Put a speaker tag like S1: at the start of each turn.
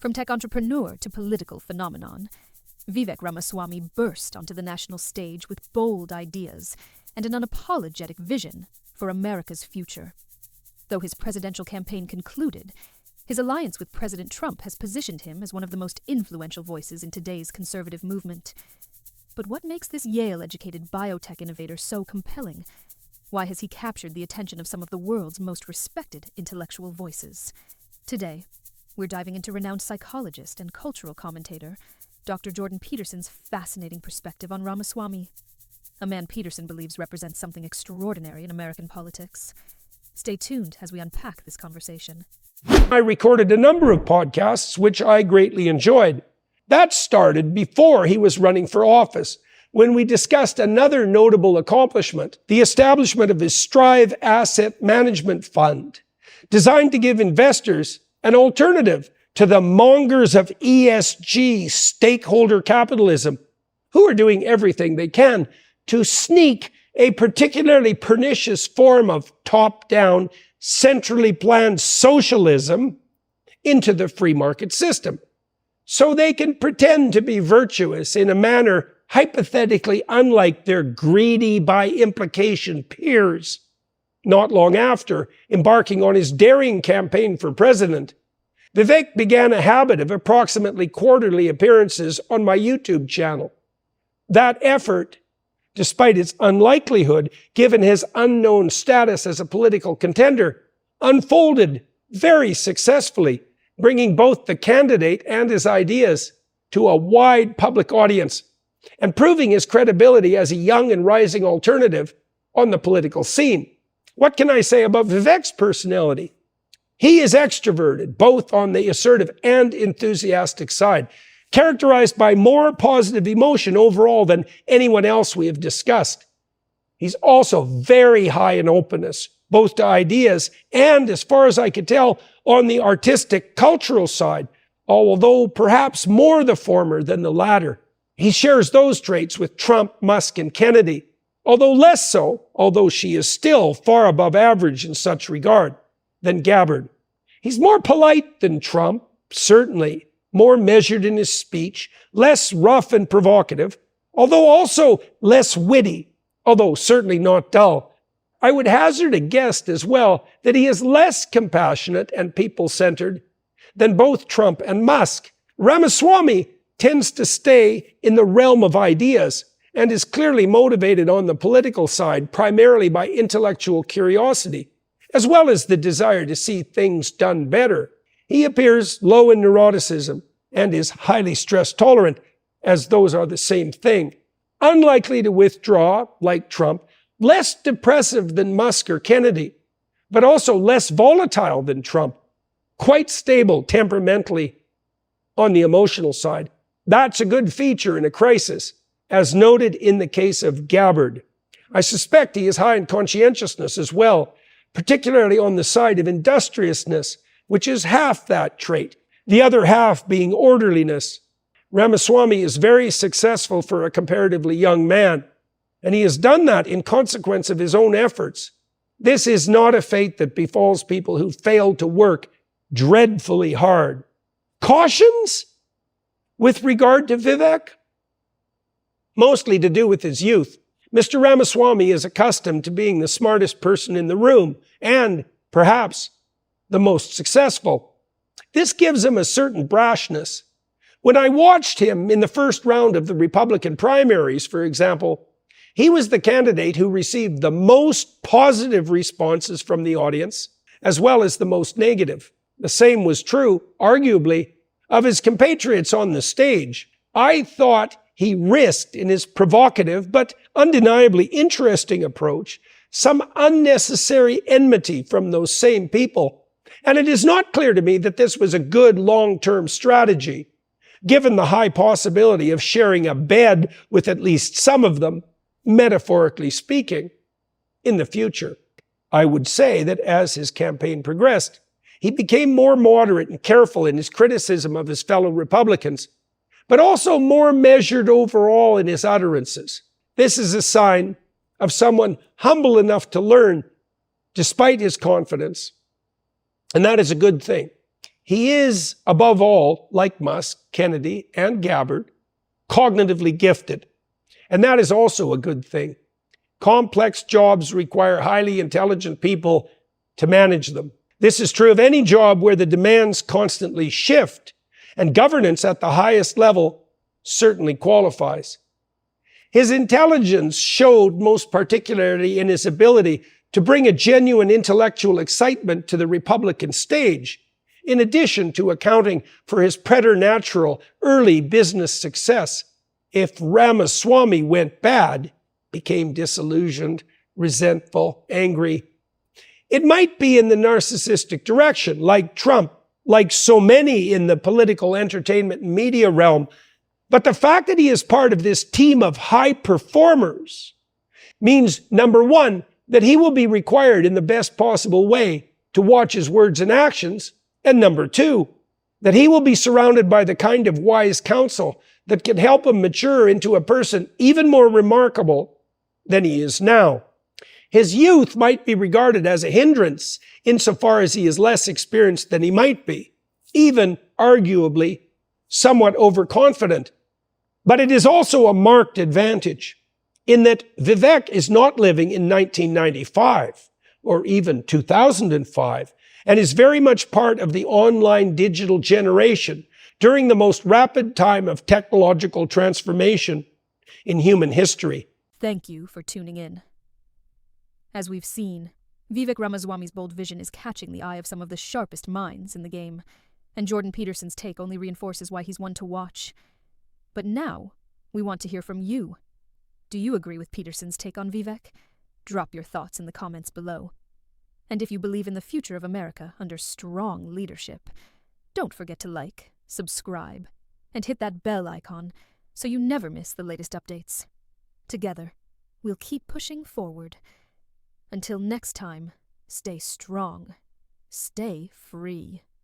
S1: From tech entrepreneur to political phenomenon, Vivek Ramaswamy burst onto the national stage with bold ideas and an unapologetic vision for America's future. Though his presidential campaign concluded, his alliance with President Trump has positioned him as one of the most influential voices in today's conservative movement. But what makes this Yale-educated biotech innovator so compelling? Why has he captured the attention of some of the world's most respected intellectual voices? Today, we're diving into renowned psychologist and cultural commentator, Dr. Jordan Peterson's fascinating perspective on Ramaswamy, a man Peterson believes represents something extraordinary in American politics. Stay tuned as we unpack this conversation.
S2: I recorded a number of podcasts, which I greatly enjoyed. That started before he was running for office, when we discussed another notable accomplishment, the establishment of his Strive Asset Management Fund, designed to give investors an alternative to the mongers of ESG stakeholder capitalism, who are doing everything they can to sneak a particularly pernicious form of top-down, centrally planned socialism into the free market system, so they can pretend to be virtuous in a manner hypothetically unlike their greedy by implication peers. Not long after embarking on his daring campaign for president, Vivek began a habit of approximately quarterly appearances on my YouTube channel. That effort, despite its unlikelihood given his unknown status as a political contender, unfolded very successfully, bringing both the candidate and his ideas to a wide public audience and proving his credibility as a young and rising alternative on the political scene. What can I say about Vivek's personality? He is extroverted, both on the assertive and enthusiastic side, characterized by more positive emotion overall than anyone else we have discussed. He's also very high in openness, both to ideas and, as far as I could tell, on the artistic, cultural side, although perhaps more the former than the latter. He shares those traits with Trump, Musk, and Kennedy, although less so, although she is still far above average in such regard, than Gabbard. He's more polite than Trump, certainly, more measured in his speech, less rough and provocative, although also less witty, although certainly not dull. I would hazard a guess as well that he is less compassionate and people-centered than both Trump and Musk. Ramaswamy tends to stay in the realm of ideas and is clearly motivated on the political side primarily by intellectual curiosity, as well as the desire to see things done better. He appears low in neuroticism and is highly stress tolerant, as those are the same thing. Unlikely to withdraw, like Trump, less depressive than Musk or Kennedy, but also less volatile than Trump, quite stable temperamentally on the emotional side. That's a good feature in a crisis, as noted in the case of Gabbard. I suspect he is high in conscientiousness as well, particularly on the side of industriousness, which is half that trait, the other half being orderliness. Ramaswamy is very successful for a comparatively young man, and he has done that in consequence of his own efforts. This is not a fate that befalls people who fail to work dreadfully hard. Cautions with regard to Vivek? Mostly to do with his youth. Mr. Ramaswamy is accustomed to being the smartest person in the room and, perhaps, the most successful. This gives him a certain brashness. When I watched him in the first round of the Republican primaries, for example, he was the candidate who received the most positive responses from the audience, as well as the most negative. The same was true, arguably, of his compatriots on the stage. I thought he risked, in his provocative but undeniably interesting approach, some unnecessary enmity from those same people. And it is not clear to me that this was a good long-term strategy, given the high possibility of sharing a bed with at least some of them, metaphorically speaking, in the future. I would say that as his campaign progressed, he became more moderate and careful in his criticism of his fellow Republicans, but also more measured overall in his utterances. This is a sign of someone humble enough to learn despite his confidence, and that is a good thing. He is, above all, like Musk, Kennedy, and Gabbard, cognitively gifted. And that is also a good thing. Complex jobs require highly intelligent people to manage them. This is true of any job where the demands constantly shift, and governance at the highest level certainly qualifies. His intelligence showed most particularly in his ability to bring a genuine intellectual excitement to the Republican stage, in addition to accounting for his preternatural early business success. If Ramaswamy went bad, became disillusioned, resentful, angry, it might be in the narcissistic direction, like Trump, like so many in the political entertainment and media realm. But the fact that he is part of this team of high performers means, number one, that he will be required in the best possible way to watch his words and actions, and number two, that he will be surrounded by the kind of wise counsel that can help him mature into a person even more remarkable than he is now. His youth might be regarded as a hindrance insofar as he is less experienced than he might be, even arguably somewhat overconfident. But it is also a marked advantage in that Vivek is not living in 1995 or even 2005 and is very much part of the online digital generation during the most rapid time of technological transformation in human history.
S1: Thank you for tuning in. As we've seen, Vivek Ramaswamy's bold vision is catching the eye of some of the sharpest minds in the game, and Jordan Peterson's take only reinforces why he's one to watch. But now, we want to hear from you. Do you agree with Peterson's take on Vivek? Drop your thoughts in the comments below. And if you believe in the future of America under strong leadership, don't forget to like, subscribe, and hit that bell icon so you never miss the latest updates. Together, we'll keep pushing forward. Until next time, stay strong, stay free.